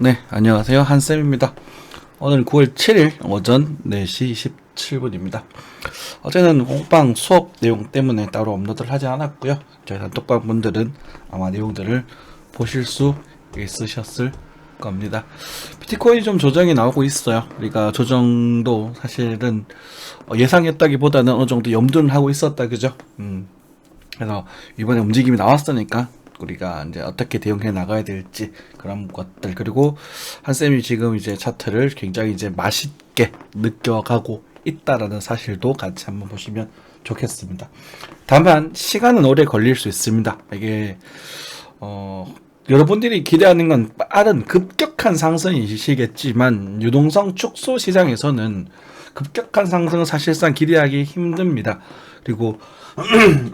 네, 안녕하세요. 한쌤입니다. 오늘 9월 7일 오전 4시 27분입니다. 어제는 홍방 수업 내용 때문에 따로 업로드를 하지 않았고요. 저희 단톡방 분들은 아마 내용들을 보실 수 있으셨을 겁니다. 비트코인이 좀 조정이 나오고 있어요. 우리가 조정도 사실은 예상했다기보다는 어느 정도 염두는 하고 있었다, 그죠? 그래서 이번에 움직임이 나왔으니까 우리가 이제 어떻게 대응해 나가야 될지 그런 것들, 그리고 한쌤이 지금 이제 차트를 굉장히 이제 맛있게 느껴가고 있다라는 사실도 같이 한번 보시면 좋겠습니다. 다만 시간은 오래 걸릴 수 있습니다. 이게 여러분들이 기대하는 건 빠른 급격한 상승이시겠지만 유동성 축소 시장에서는 급격한 상승은 사실상 기대하기 힘듭니다. 그리고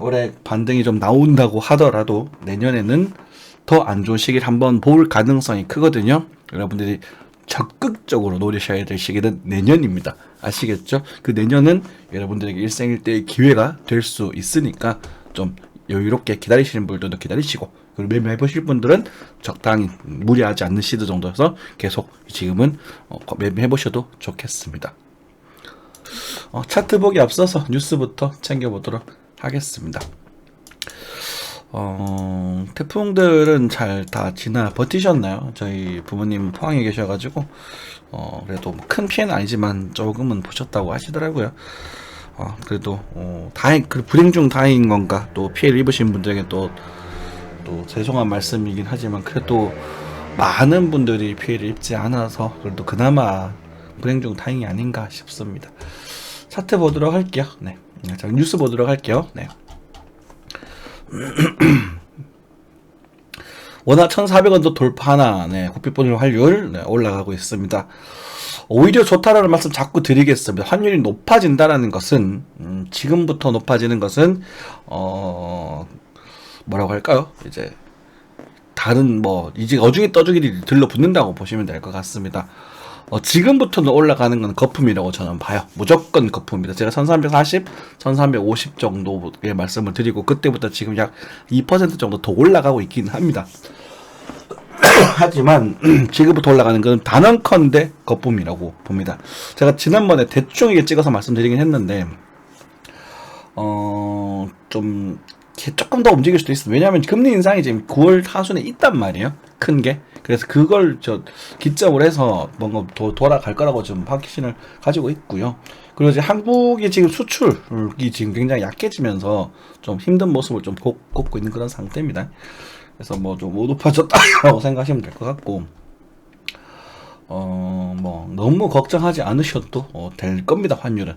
올해 반등이 좀 나온다고 하더라도 내년에는 더 안 좋은 시기를 한번 볼 가능성이 크거든요. 여러분들이 적극적으로 노리셔야 될 시기는 내년입니다. 아시겠죠? 그 내년은 여러분들에게 일생일대의 기회가 될 수 있으니까 좀 여유롭게 기다리시는 분들도 기다리시고, 그리고 매매해보실 분들은 적당히 무리하지 않는 시드 정도여서 계속 지금은 매매해보셔도 좋겠습니다. 차트 보기 앞서서 뉴스부터 챙겨보도록 하겠습니다. 태풍들은 잘 다 지나 버티셨나요? 저희 부모님 포항에 계셔가지고 그래도 큰 피해는 아니지만 조금은 보셨다고 하시더라고요. 그래도 불행 중 다행인 건가, 또 피해를 입으신 분들에게 또 죄송한 말씀이긴 하지만 그래도 많은 분들이 피해를 입지 않아서 그래도 그나마 불행 중 다행이 아닌가 싶습니다. 차트 보도록 할게요. 네. 자, 뉴스 보도록 할게요. 네. 원화 1,400원도 돌파하나, 네, 국비보증 환율 올라가고 있습니다. 오히려 좋다라는 말씀 자꾸 드리겠습니다. 환율이 높아진다라는 것은 지금부터 높아지는 것은 뭐라고 할까요? 이제 다른 이제 어중이 떠중이 들러붙는다고 보시면 될 것 같습니다. 지금부터는 올라가는 건 거품이라고 저는 봐요. 무조건 거품입니다. 제가 1340, 1350 정도의 말씀을 드리고 그때부터 지금 약 2% 정도 더 올라가고 있긴 합니다. 하지만 지금부터 올라가는 건 단언컨대 거품이라고 봅니다. 제가 지난번에 대충 이게 찍어서 말씀드리긴 했는데 좀 조금 더 움직일 수도 있습니다. 왜냐하면 금리 인상이 지금 9월 하순에 있단 말이에요. 큰 게. 그래서 그걸 기점으로 해서 뭔가 돌아갈 거라고 좀 확신을 가지고 있고요. 그리고 이제 한국이 지금 수출이 지금 굉장히 약해지면서 좀 힘든 모습을 좀 걷고 있는 그런 상태입니다. 그래서 좀 못 높아졌다라고 생각하시면 될 것 같고, 너무 걱정하지 않으셔도 될 겁니다. 환율은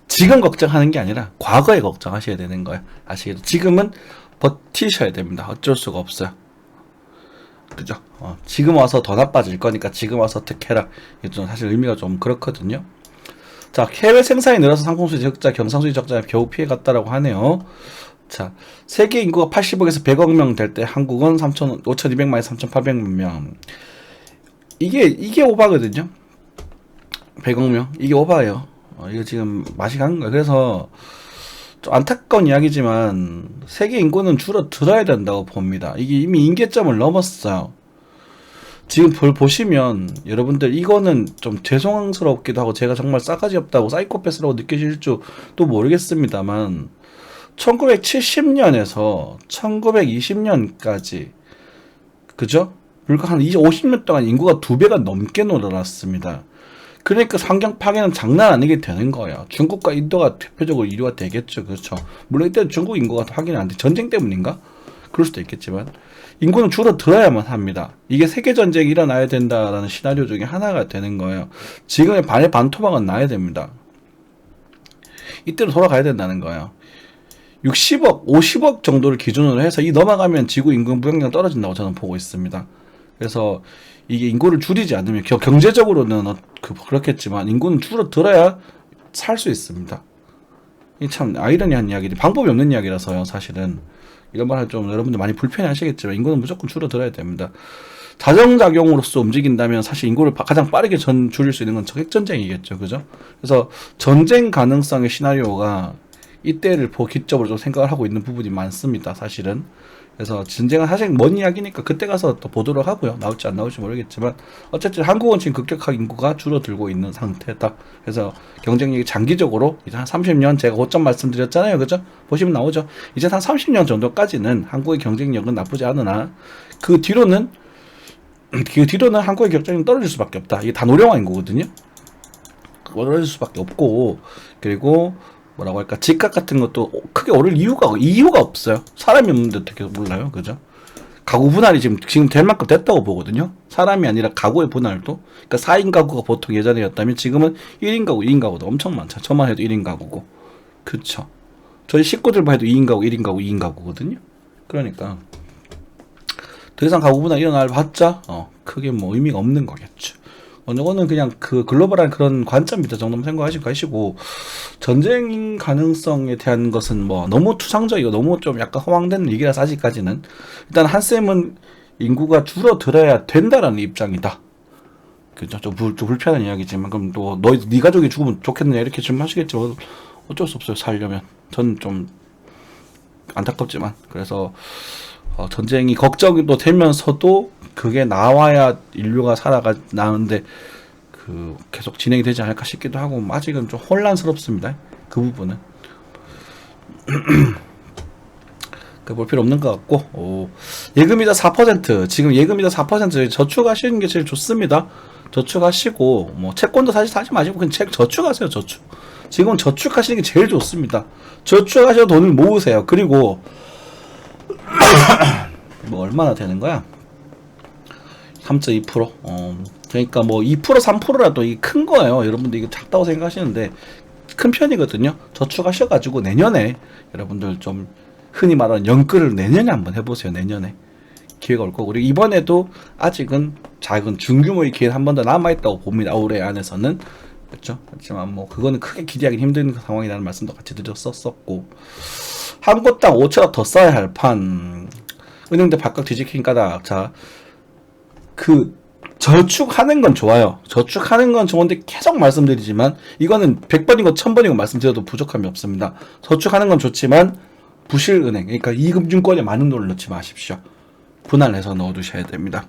지금 걱정하는 게 아니라 과거에 걱정하셔야 되는 거예요. 아시겠죠? 지금은 버티셔야 됩니다. 어쩔 수가 없어요. 그죠? 지금 와서 더 나빠질 거니까 지금 와서 어떻게 해라. 이게 좀 사실 의미가 좀 그렇거든요. 자, 해외 생산이 늘어서 상공수지 적자, 경상수지 적자에 겨우 피해갔다라고 하네요. 자, 세계 인구가 80억에서 100억 명 될 때 한국은 5,200만에서 3,800만 명. 이게 오바거든요. 100억 명. 이게 오바예요. 이거 지금 맛이 간 거예요. 그래서 좀 안타까운 이야기지만 세계 인구는 줄어들어야 된다고 봅니다. 이게 이미 인계점을 넘었어요. 지금 보시면 여러분들 이거는 좀 죄송스럽기도 하고 제가 정말 싸가지 없다고 사이코패스라고 느끼실 줄도 모르겠습니다만 1970년에서 1920년까지 그죠? 불과 한 50년 동안 인구가 2배가 넘게 늘어났습니다. 그러니까 환경 파괴는 장난 아니게 되는 거예요. 중국과 인도가 대표적으로 이류가 되겠죠. 그렇죠. 물론 이때 중국 인구가 확인이 안 돼. 전쟁 때문인가? 그럴 수도 있겠지만 인구는 줄어들어야만 합니다. 이게 세계전쟁이 일어나야 된다라는 시나리오 중에 하나가 되는 거예요. 지금의 반의 반토막은 나야 됩니다. 이때로 돌아가야 된다는 거예요. 60억, 50억 정도를 기준으로 해서 이 넘어가면 지구 인구 무역량 떨어진다고 저는 보고 있습니다. 그래서 이게 인구를 줄이지 않으면 경제적으로는 그렇겠지만 인구는 줄어들어야 살 수 있습니다. 이 참 아이러니한 이야기지, 방법이 없는 이야기라서요. 사실은 이런 말을 좀 여러분들 많이 불편해하시겠지만 인구는 무조건 줄어들어야 됩니다. 자정작용으로서 움직인다면 사실 인구를 가장 빠르게 줄일 수 있는 건 적액전쟁이겠죠. 그죠? 그래서 전쟁 가능성의 시나리오가 이때를 기점으로 좀 생각을 하고 있는 부분이 많습니다. 사실은 그래서 전쟁은 사실 먼 이야기니까 그때 가서 또 보도록 하고요. 나올지 안 나올지 모르겠지만 어쨌든 한국은 지금 급격하게 인구가 줄어들고 있는 상태다. 그래서 경쟁력이 장기적으로 이제 한 30년 제가 고점 말씀드렸잖아요. 그죠? 보시면 나오죠. 이제 한 30년 정도까지는 한국의 경쟁력은 나쁘지 않으나 그 뒤로는 한국의 경쟁력이 떨어질 수밖에 없다. 이게 다 노령화 인구거든요. 떨어질 수밖에 없고, 그리고 뭐라고 할까, 집값 같은 것도 크게 오를 이유가 없어요. 사람이 없는데 어떻게 몰라요. 그죠? 가구 분할이 지금 될 만큼 됐다고 보거든요. 사람이 아니라 가구의 분할도. 그러니까 4인 가구가 보통 예전이었다면 지금은 1인 가구, 2인 가구도 엄청 많죠. 저만 해도 1인 가구고. 그쵸. 저희 식구들만 해도 2인 가구, 1인 가구, 2인 가구거든요. 그러니까 더 이상 가구 분할 일어날 봤자 크게 뭐 의미가 없는 거겠죠. 이거는 그냥 그 글로벌한 그런 관점이다 정도만 생각하시고, 전쟁 가능성에 대한 것은 뭐 너무 추상적이고 너무 좀 약간 허황된 얘기라서 아직까지는, 일단 한쌤은 인구가 줄어들어야 된다라는 입장이다. 그죠? 좀 불편한 이야기지만, 그럼 또 네 가족이 죽으면 좋겠느냐 이렇게 질문하시겠지만 어쩔 수 없어요. 살려면. 전 좀 안타깝지만, 그래서 전쟁이 걱정도 되면서도 그게 나와야 인류가 살아나는데 그 계속 진행이 되지 않을까 싶기도 하고, 아직은 좀 혼란스럽습니다. 그 부분은 볼 필요 없는 것 같고, 예금이자 4%, 지금 예금이자 4% 저축하시는 게 제일 좋습니다. 저축하시고, 뭐 채권도 사실 사지 마시고 그냥 저축하세요. 지금 저축하시는 게 제일 좋습니다. 저축하셔서 돈을 모으세요. 그리고 뭐 얼마나 되는 거야? 3.2%. 그러니까 뭐 2% 3%라도 이게 큰 거예요. 여러분들 이게 작다고 생각하시는데 큰 편이거든요. 저축하셔가지고 내년에 여러분들 좀 흔히 말하는 연끌을 내년에 한번 해보세요. 내년에 기회가 올 거고, 그리고 이번에도 아직은 작은 중규모의 기회는 한 번 더 남아있다고 봅니다. 올해 안에서는. 그렇죠? 하지만 뭐 그거는 크게 기대하기 힘든 상황이라는 말씀도 같이 드렸었고, 한 곳당 5천억 더 써야 할 판, 은행들 발칵 뒤집힌 까닭. 자, 그 저축하는 건 좋아요. 저축하는 건 좋은데 계속 말씀드리지만 이거는 100번이고 1000번이고 말씀드려도 부족함이 없습니다. 저축하는 건 좋지만 부실은행, 그러니까 이금융권에 많은 돈을 넣지 마십시오. 분할해서 넣어두셔야 됩니다.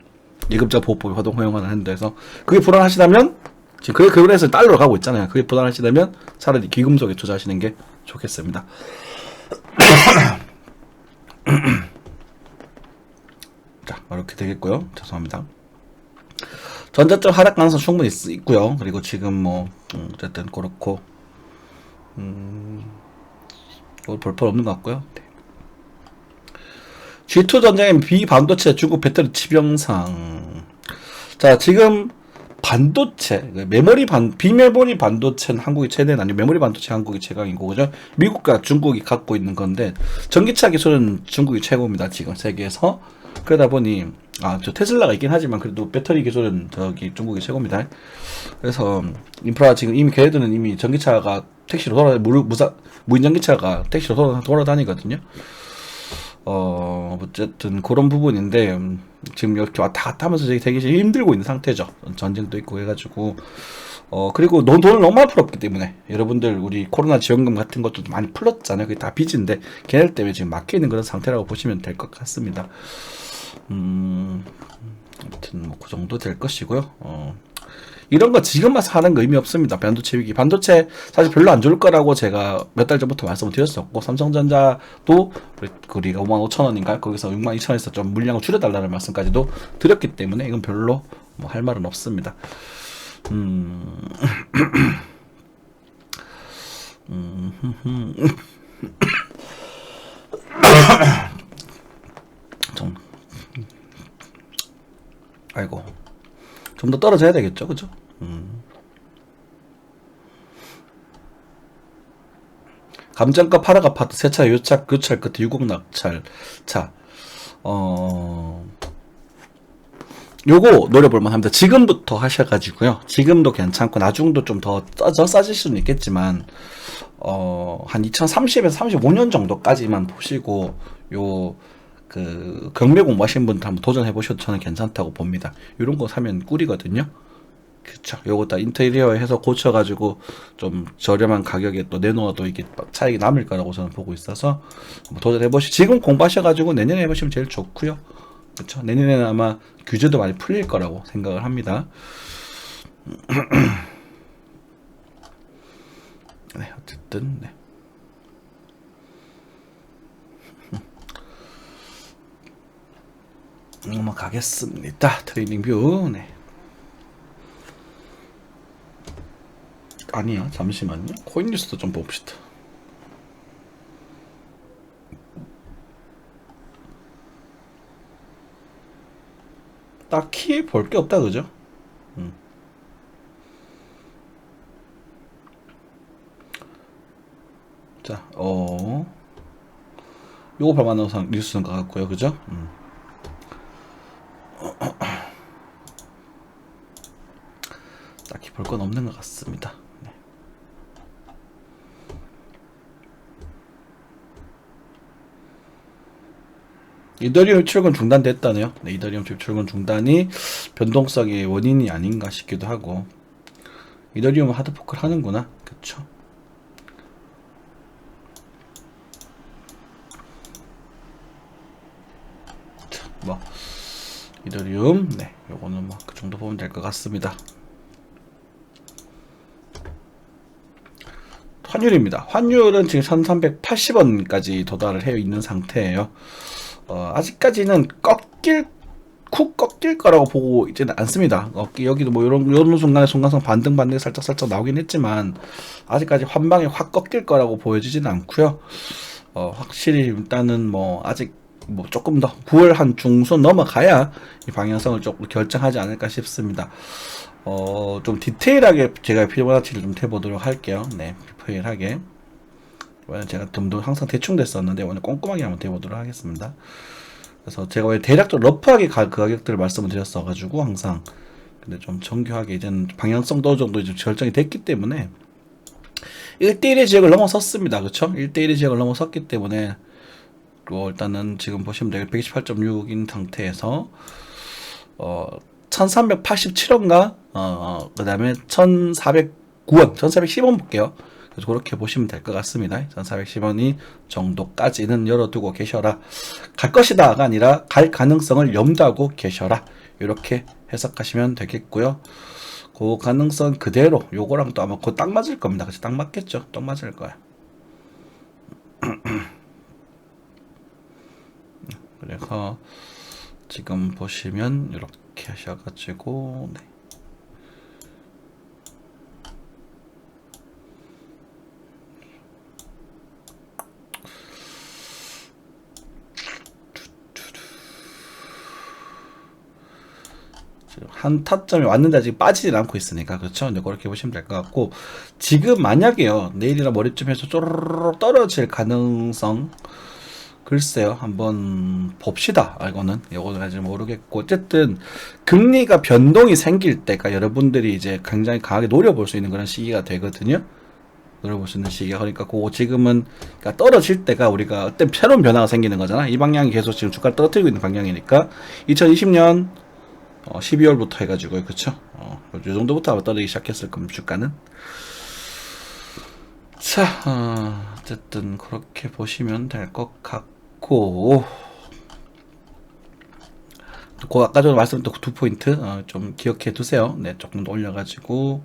예금자 보호법이 허용하는 데서 그게 불안하시다면, 지금 그래서 달러로 가고 있잖아요. 그게 불안하시다면 차라리 기금속에 투자하시는 게 좋겠습니다. 자, 이렇게 되겠고요. 죄송합니다. 전자적 하락 가능성 충분히 있고요. 그리고 지금 뭐 어쨌든 그렇고, 볼필요 없는 것 같고요. 네. G2 전쟁의 비반도체 중국 배터리 치병상. 자, 지금 반도체, 비메모리 반도체는 한국이 최대는 아니고 메모리 반도체 한국이 최강이고, 그죠? 미국과 중국이 갖고 있는 건데, 전기차 기술은 중국이 최고입니다. 지금 세계에서. 그러다 보니 저 테슬라가 있긴 하지만 그래도 배터리 기술은 중국이 최고입니다. 그래서 인프라 지금 이미 걔네들은 이미 전기차가 택시로 무인 전기차가 택시로 돌아다니거든요. 어쨌든 그런 부분인데, 지금 이렇게 왔다 갔다 하면서 되게 힘들고 있는 상태죠. 전쟁도 있고 해가지고. 그리고 돈을 너무 많이 풀었기 때문에, 여러분들 우리 코로나 지원금 같은 것도 많이 풀었잖아요. 그게 다 빚인데 걔네 때문에 지금 막혀있는 그런 상태라고 보시면 될 것 같습니다. 아무튼 뭐 그 정도 될 것이고요. 이런 거 지금 와서 하는 거 의미 없습니다. 반도체 위기. 반도체 사실 별로 안 좋을 거라고 제가 몇 달 전부터 말씀을 드렸었고, 삼성전자도 우리가 55,000원인가 거기서 62,000원에서 좀 물량을 줄여달라는 말씀까지도 드렸기 때문에 이건 별로 뭐 할 말은 없습니다. 아이고, 좀 더 떨어져야 되겠죠, 그죠? 감정가 파락 아파트 세차 요착 교찰 끝에 유곡 낙찰. 자, 요거 노려볼만 합니다. 지금부터 하셔가지고요. 지금도 괜찮고 나중도 좀 더 싸질 수는 있겠지만, 한 2030에서 35년 정도까지만 보시고, 경매 공부하신 분들 한번 도전해 보셔도 저는 괜찮다고 봅니다. 이런 거 사면 꿀이거든요. 그쵸. 그쵸. 요거 다 인테리어 해서 고쳐가지고 좀 저렴한 가격에 또 내놓아도 이게 차익이 남을 거라고 저는 보고 있어서 한번 도전해보시. 지금 공부하셔가지고 내년에 해보시면 제일 좋고요. 그쵸. 내년에는 아마 규제도 많이 풀릴 거라고 생각을 합니다. 네, 어쨌든 네. 넘어가겠습니다. 트레이딩 뷰. 네. 아니야, 잠시만요. 코인 뉴스도 좀 봅시다. 딱히 볼 게 없다, 그죠? 자, 요거 볼만한 뉴스인 것 같고요, 그죠? 딱히 볼 건 없는 것 같습니다. 네. 이더리움 출근 중단됐다네요. 네, 이더리움 출근 중단이 변동성의 원인이 아닌가 싶기도 하고, 이더리움은 하드포크를 하는구나, 그쵸? 자, 뭐 이더리움, 네, 요거는 뭐 그 정도 보면 될 것 같습니다. 환율입니다. 환율은 지금 1380원까지 도달을 해 있는 상태예요. 아직까지는 쿡 꺾일 거라고 보고 있지는 않습니다. 여기도 뭐 요런 순간에 순간성 반등 살짝 나오긴 했지만, 아직까지 한 방에 확 꺾일 거라고 보여지지는 않고요. 확실히 일단은 뭐 아직 뭐 조금 더 9월 한 중순 넘어가야 이 방향성을 조금 결정하지 않을까 싶습니다. 좀 디테일하게 제가 피보나치를 좀 해보도록 할게요. 네, 디테일하게. 오늘 제가 덤도 항상 대충 됐었는데 오늘 꼼꼼하게 한번 해보도록 하겠습니다. 그래서 제가 왜 대략적으로 러프하게 그 가격들을 말씀을 드렸어가지고 항상, 근데 좀 정교하게 이제는 방향성도 어느 정도 이제 결정이 됐기 때문에 1대1의 지역을 넘어섰습니다. 그쵸? 1대1의 지역을 넘어섰기 때문에 일단은 지금 보시면 돼요. 128.6인 상태에서 1387원과 그 다음에 1409원 1410원 볼게요. 그래서 그렇게 보시면 될 것 같습니다. 1410원이 정도까지는 열어두고 계셔라. 갈 것이다가 아니라 갈 가능성을 염두하고 계셔라. 이렇게 해석하시면 되겠고요. 그 가능성 그대로 요거랑 또 아마 딱 맞을 겁니다. 그치? 딱 맞겠죠? 딱 맞을 거야. 그래서 지금 보시면 이렇게 하셔가지고, 네. 한 타점이 왔는데 아직 빠지진 않고 있으니까, 그렇죠? 근데 그렇게 보시면 될 것 같고, 지금 만약에요, 내일이나 모레쯤 해서 쪼르르 떨어질 가능성, 글쎄요, 한번 봅시다. 이거는 아직 모르겠고, 어쨌든 금리가 변동이 생길 때가 여러분들이 이제 굉장히 강하게 노려볼 수 있는 그런 시기가 되거든요. 노려볼 수 있는 시기가. 그러니까 그거 지금은, 그러니까 떨어질 때가 우리가 어떤 새로운 변화가 생기는 거잖아. 이 방향이 계속 지금 주가를 떨어뜨리고 있는 방향이니까 2020년 12월부터 해가지고요, 그쵸? 요 정도부터 아마 떨어지기 시작했을 겁니다, 주가는. 자, 어쨌든 그렇게 보시면 될 것 같고, 그 아까 전에 말씀드린 두 포인트 좀 기억해 두세요. 네, 조금 더 올려가지고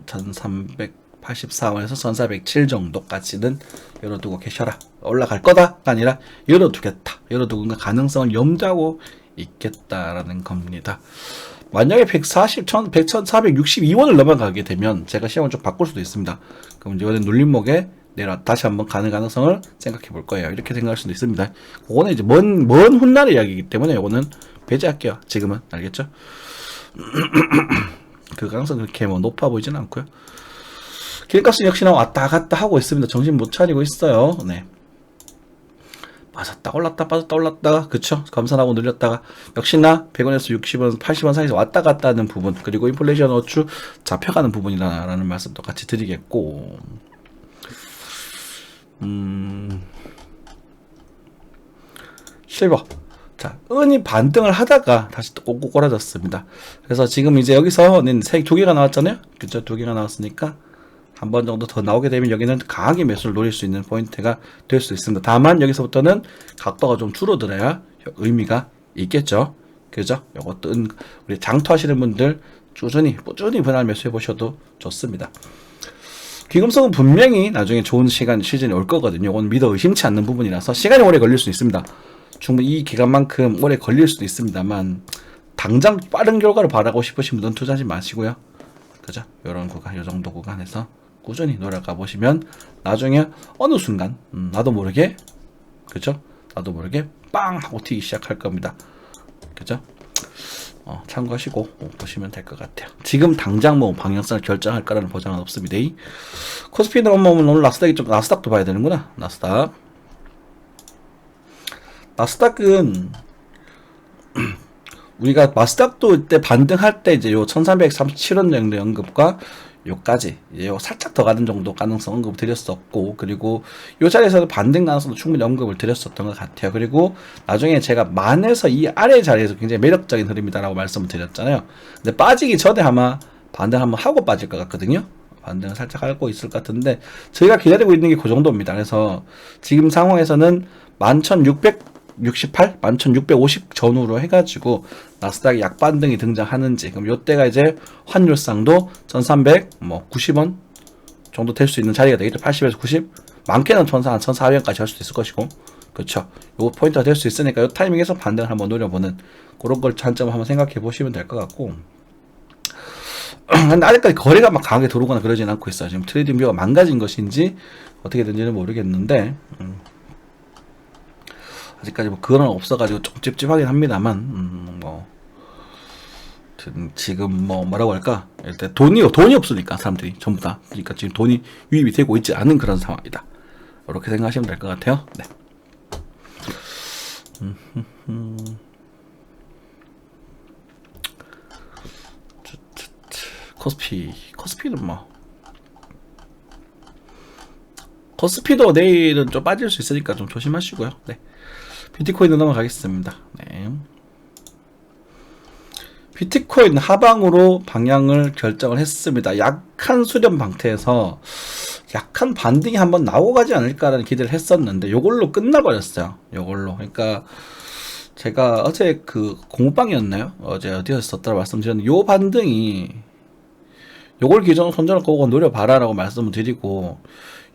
1384원에서 1407 정도까지는 열어두고 계셔라. 올라갈 거다가 아니라 열어두겠다. 열어두는 가능성을 염두하고 있겠다라는 겁니다. 만약에 140, 1462원을 넘어가게 되면 제가 시험을 좀 바꿀 수도 있습니다. 그럼 이번에 눌림목에 내가 다시 한번 가는 가능성을 생각해 볼 거예요. 이렇게 생각할 수도 있습니다. 그거는 이제 먼 훗날의 이야기이기 때문에 이거는 배제할게요. 지금은. 알겠죠? 그 가능성 그렇게 뭐 높아 보이지는 않고요. 기름값은 역시나 왔다 갔다 하고 있습니다. 정신 못 차리고 있어요. 네. 빠졌다 올랐다 빠졌다 올랐다가, 그쵸? 감산하고 늘렸다가 역시나 100원에서 60원 80원 사이에서 왔다 갔다 하는 부분, 그리고 인플레이션 어추 잡혀가는 부분이라는 말씀도 같이 드리겠고, 실버 자, 은이 반등을 하다가 다시 또 꽂고 꼬라졌습니다. 그래서 지금 이제 여기서는 두 개가 나왔잖아요. 그쵸? 두 개가 나왔으니까 한 번 정도 더 나오게 되면 여기는 강하게 매수를 노릴 수 있는 포인트가 될 수 있습니다. 다만 여기서부터는 각도가 좀 줄어들어야 의미가 있겠죠. 그죠? 요것도 우리 장투하시는 분들 꾸준히 분할 매수해 보셔도 좋습니다. 귀금속은 분명히 나중에 좋은 시즌이 올 거거든요. 이건 믿어 의심치 않는 부분이라서 시간이 오래 걸릴 수 있습니다. 충분히 이 기간만큼 오래 걸릴 수도 있습니다만 당장 빠른 결과를 바라고 싶으신 분들은 투자하지 마시고요. 그죠? 요런 구간, 요 정도 구간에서 꾸준히 노력해 보시면 나중에 어느 순간 나도 모르게, 그죠? 나도 모르게 빵 하고 튀기 시작할 겁니다. 그죠? 참고하시고 보시면 될 것 같아요. 지금 당장 뭐 방향성을 결정할 거라는 보장은 없습니다. 코스피는 오늘 나스닥도 봐야 되는구나. 나스닥은 우리가 나스닥도 이때 반등할 때 이제 요 1337원 정도 언급과 요까지 이제 요 살짝 더 가는 정도 가능성 언급을 드렸었고, 그리고 요 자리에서도 반등 가능성도 충분히 언급을 드렸었던 것 같아요. 그리고 나중에 제가 만에서 이 아래 자리에서 굉장히 매력적인 흐름이다라고 말씀을 드렸잖아요. 근데 빠지기 전에 아마 반등 한번 하고 빠질 것 같거든요. 반등을 살짝 하고 있을 것 같은데 저희가 기다리고 있는 게 그 정도입니다. 그래서 지금 상황에서는 11,668, 11,650 전후로 해가지고 나스닥이 약반등이 등장하는지, 그럼 요때가 이제 환율상도 1,390원 정도 될 수 있는 자리가 되겠죠. 80에서 90, 많게는 1,400원까지 할 수도 있을 것이고, 그렇죠. 요 포인트가 될 수 있으니까 요 타이밍에서 반등을 한번 노려보는 그런 걸 관점을 한번 생각해 보시면 될 것 같고. 근데 아직까지 거래가 막 강하게 들어오거나 그러진 않고 있어요. 지금 트레이딩 뷰가 망가진 것인지 어떻게 된지는 모르겠는데 아직까지 뭐 그거는 없어가지고 좀 찝찝하긴 합니다만 지금 뭐라고 할까, 일단 돈이 없으니까 사람들이 전부 다, 그러니까 지금 돈이 유입이 되고 있지 않은 그런 상황이다. 이렇게 생각하시면 될 것 같아요. 네. 코스피는 코스피도 내일은 좀 빠질 수 있으니까 좀 조심하시고요. 네. 비트코인으로 넘어가겠습니다. 네. 비트코인 하방으로 방향을 결정을 했습니다. 약한 수렴 상태에서 약한 반등이 한번 나오고 가지 않을까라는 기대를 했었는데 요걸로 끝나버렸어요. 요걸로. 그러니까 제가 어제 그 공부방이었나요? 어제 어디서 썼더라 말씀드렸는데 요 반등이 요걸 기존으로 손절을 꼬고 노려봐라라고 말씀을 드리고,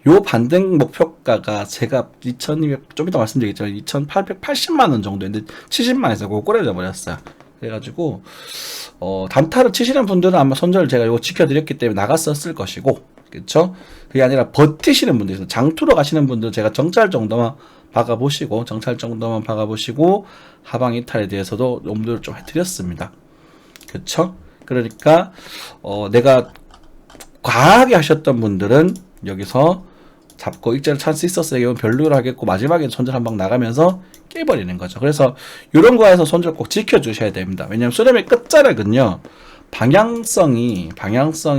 요 반등 목표가가 제가 2,200, 좀 이따 말씀드리겠지만 2,880만원 정도였는데 70만원에서 그거 꼬려져 버렸어요. 그래가지고 단타를 치시는 분들은 아마 손절을 제가 요거 지켜드렸기 때문에 나갔었을 것이고, 그쵸? 그게 아니라 버티시는 분들 있어요. 장투로 가시는 분들은 제가 정찰 정도만 박아보시고 하방 이탈에 대해서도 염두를 좀 해드렸습니다. 그쵸? 그러니까 내가 과하게 하셨던 분들은 여기서 잡고 익절 찬스 있었어요. 이건 별로로 하겠고 마지막에 손절 한 방 나가면서 깨버리는 거죠. 그래서 이런 거에서 손절 꼭 지켜주셔야 됩니다. 왜냐하면 수렴의 끝자락은요, 방향성이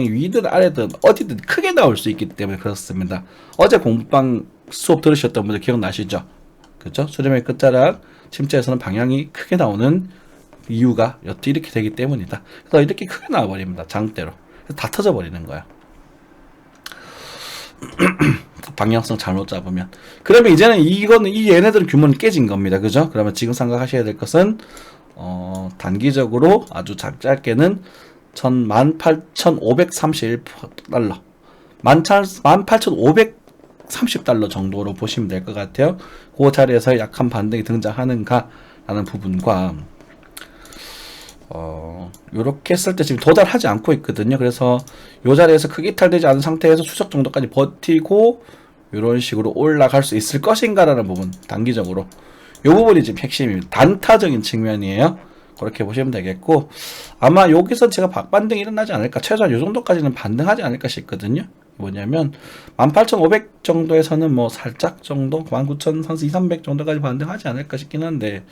위든 아래든 어디든 크게 나올 수 있기 때문에 그렇습니다. 어제 공부방 수업 들으셨던 분들 기억나시죠? 그렇죠? 수렴의 끝자락 침체에서는 방향이 크게 나오는 이유가 이렇게 되기 때문이다. 그래서 이렇게 크게 나와버립니다. 장대로. 다 터져버리는 거야. 방향성 잘못 잡으면. 그러면 이제는 이 얘네들은 규모는 깨진 겁니다. 그죠? 그러면 지금 생각하셔야 될 것은 단기적으로 아주 짧게는 18,531달러 18,530달러 정도로 보시면 될 것 같아요. 그 자리에서 약한 반등이 등장하는가 라는 부분과 요렇게 했을 때 지금 도달하지 않고 있거든요. 그래서 요 자리에서 크게 이탈되지 않은 상태에서 추석 정도까지 버티고 요런 식으로 올라갈 수 있을 것인가라는 부분, 단기적으로 요 부분이 지금 핵심입니다. 단타적인 측면이에요. 그렇게 보시면 되겠고, 아마 여기서 제가 박반등이 일어나지 않을까, 최소한 요 정도까지는 반등하지 않을까 싶거든요. 뭐냐면 18,500 정도에서는 뭐 살짝 정도, 19,300 정도까지 반등하지 않을까 싶긴 한데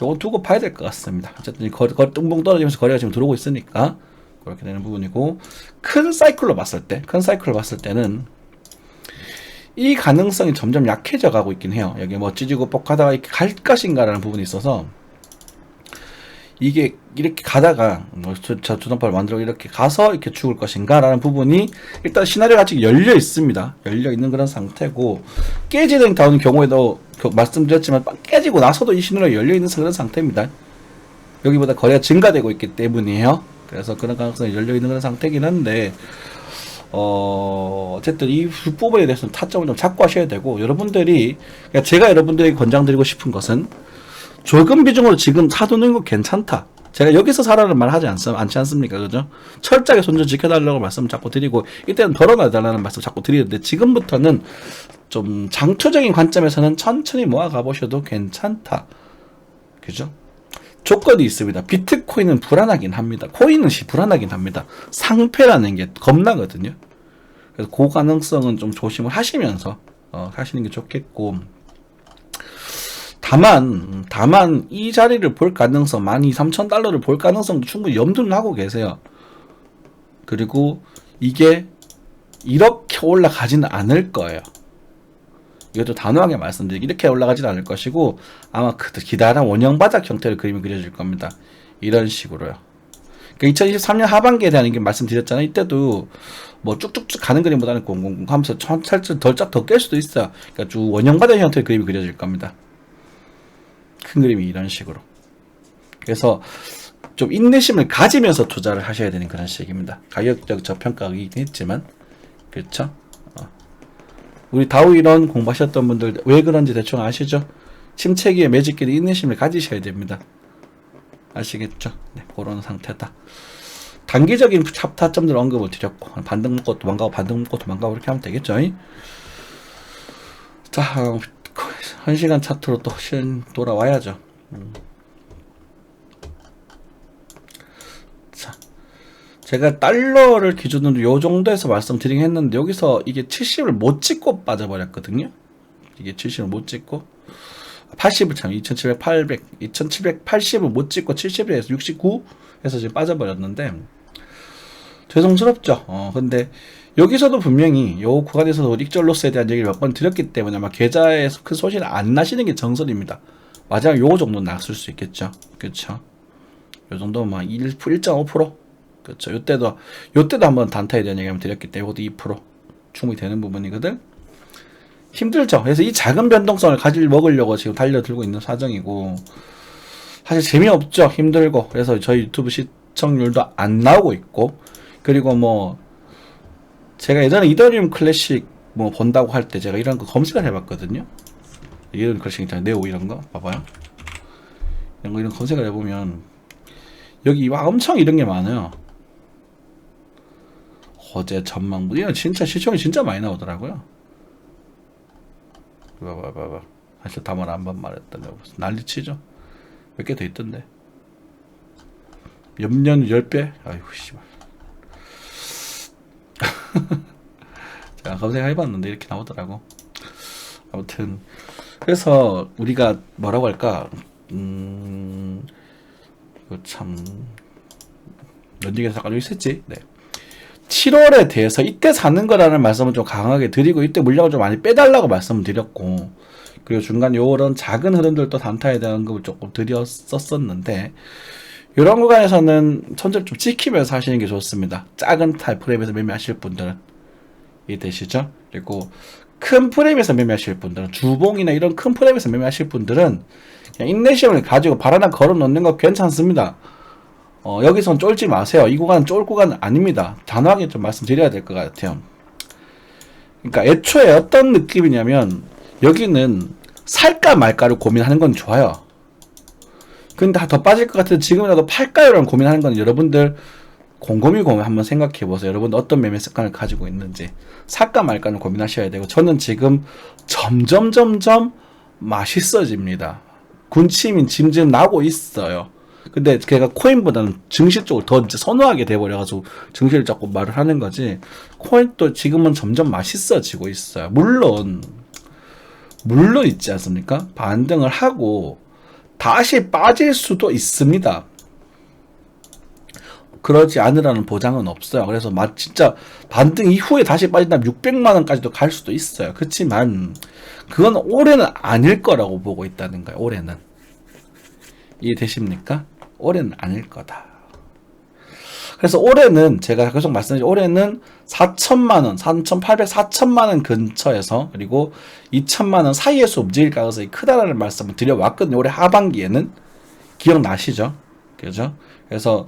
요건 두고 봐야 될 것 같습니다. 어쨌든 뚱붕 떨어지면서 거래가 지금 들어오고 있으니까 그렇게 되는 부분이고, 큰 사이클로 봤을 때는 이 가능성이 점점 약해져 가고 있긴 해요. 여기 뭐 찌지고 뻑하다가 이렇게 갈 것인가라는 부분이 있어서 이게 이렇게 가다가 뭐 저 주전파를 만들고 이렇게 가서 이렇게 죽을 것인가라는 부분이 일단 시나리오가 아직 열려 있습니다. 열려 있는 그런 상태고 깨지는 다운 경우에도 말씀드렸지만 깨지고 나서도 이 시나리오가 열려 있는 그런 상태입니다. 여기보다 거래가 증가되고 있기 때문이에요. 그래서 그런 가능성이 열려 있는 그런 상태긴 한데 어쨌든 이 부분에 대해서는 타점을 좀 잡고 하셔야 되고 여러분들이 그러니까 제가 여러분들에게 권장드리고 싶은 것은 조금 비중으로 지금 사두는 거 괜찮다. 제가 여기서 사라는 말 하지 않지 않습니까? 그죠? 철저하게 손절 지켜달라고 말씀 자꾸 드리고, 이때는 덜어놔달라는 말씀 자꾸 드리는데, 지금부터는 좀 장투적인 관점에서는 천천히 모아가 보셔도 괜찮다. 그죠? 조건이 있습니다. 비트코인은 불안하긴 합니다. 코인은 불안하긴 합니다. 상패라는 게 겁나거든요. 그래서 그 가능성은 좀 조심을 하시면서, 하시는 게 좋겠고, 다만 이 자리를 볼 가능성 12,3,000달러를 볼 가능성도 충분히 염두는 하고 계세요. 그리고 이게 이렇게 올라가지는 않을 거예요. 이것도 단호하게 말씀드리기 이렇게 올라가지는 않을 것이고 아마 기다란 원형바닥 형태의 그림이 그려질 겁니다. 이런 식으로요. 그러니까 2023년 하반기에 대한 게 말씀드렸잖아요. 이때도 뭐 쭉쭉쭉 가는 그림보다는 공공공 하면서 살짝 더 깰 수도 있어요. 그러니까 쭉 원형바닥 형태의 그림이 그려질 겁니다. 큰 그림이 이런 식으로. 그래서 좀 인내심을 가지면서 투자를 하셔야 되는 그런 식입니다. 가격적 저평가이긴 했지만 그렇죠? 우리 다우이런 공부하셨던 분들 왜 그런지 대충 아시죠? 침체기에 매집기에 인내심을 가지셔야 됩니다. 아시겠죠? 네, 그런 상태다. 단기적인 타점들 언급을 드렸고 반등 먹고 도망가고 반등 먹고 도망가고 이렇게 하면 되겠죠? 자, 1시간 차트로 또 돌아와야죠. 자, 제가 달러를 기준으로 요 정도에서 말씀드리긴 했는데 여기서 이게 70을 못 찍고 빠져버렸거든요. 이게 70을 못 찍고 80을 참 2780을 못 찍고 71에서 69에서 지금 빠져버렸는데 죄송스럽죠. 근데 여기서도 분명히 요 구간에서도 익절 로스에 대한 얘기를 몇 번 드렸기 때문에 아마 계좌에서 큰 소실 안 나시는 게 정설입니다. 마지막 요 정도 났을 수 있겠죠. 그렇죠. 요 정도면 막 1.5%? 그렇죠. 요때도 한번 단타에 대한 얘기 한번 드렸기 때문에 이것도 2% 충분히 되는 부분이거든. 힘들죠. 그래서 이 작은 변동성을 먹으려고 지금 달려들고 있는 사정이고 사실 재미없죠. 힘들고. 그래서 저희 유튜브 시청률도 안 나오고 있고 그리고 뭐 제가 예전에 이더리움 클래식 뭐 본다고 할 때 제가 이런 거 검색을 해봤거든요. 이더리움 클래식 있잖아요. 네오 이런 거 봐봐요. 이런 검색을 해보면 여기 와 엄청 이런 게 많아요. 어제 전망 이런 진짜 시청이 진짜 많이 나오더라고요. 봐봐. 사실 다만 한번 말했던 거 난리치죠. 몇 개 더 있던데. 옆년 10배? 아이고 씨발. 제가 검색해봤는데 이렇게 나오더라고. 아무튼 그래서 우리가 뭐라고 할까 이거 참 런닝에서 잠깐 있었지. 네. 7월에 대해서 이때 사는 거라는 말씀을 좀 강하게 드리고 이때 물량을 좀 많이 빼달라고 말씀을 드렸고 그리고 중간 요런 작은 흐름들도 단타에 대한 걸 조금 드렸었는데 이런 구간에서는 손절 좀 지키면서 하시는 게 좋습니다. 작은 타입프레임에서 매매하실 분들은 이해되시죠? 그리고 큰 프레임에서 매매하실 분들은 주봉이나 이런 큰 프레임에서 매매하실 분들은 그냥 인내심을 가지고 발 하나 걸어 놓는 거 괜찮습니다. 여기선 쫄지 마세요. 이 구간은 쫄 구간은 아닙니다. 단호하게 좀 말씀드려야 될 것 같아요. 그러니까 애초에 어떤 느낌이냐면 여기는 살까 말까를 고민하는 건 좋아요. 근데 더 빠질 것 같아서 지금이라도 팔까요? 라는 고민하는 건 여러분들 곰곰이 한번 생각해 보세요. 여러분들 어떤 매매 습관을 가지고 있는지 살까 말까는 고민하셔야 되고 저는 지금 점점 맛있어집니다. 군침이 짐 나고 있어요. 근데 걔가 코인보다는 증시 쪽을 더 이제 선호하게 돼버려가지고 증시를 자꾸 말을 하는 거지 코인도 지금은 점점 맛있어지고 있어요. 물론 있지 않습니까? 반등을 하고 다시 빠질 수도 있습니다. 그러지 않으라는 보장은 없어요. 그래서 진짜 반등 이후에 다시 빠진다면 600만 원까지도 갈 수도 있어요. 그렇지만 그건 올해는 아닐 거라고 보고 있다는 거예요. 올해는. 이해되십니까? 올해는 아닐 거다. 그래서 올해는 제가 계속 말씀드린 올해는 4천만 원, 3,800, 4천만 원 근처에서 그리고 2천만 원 사이에서 움직일 가능성이 크다라는 말씀을 드려왔거든요. 올해 하반기에는. 기억나시죠? 그죠? 그래서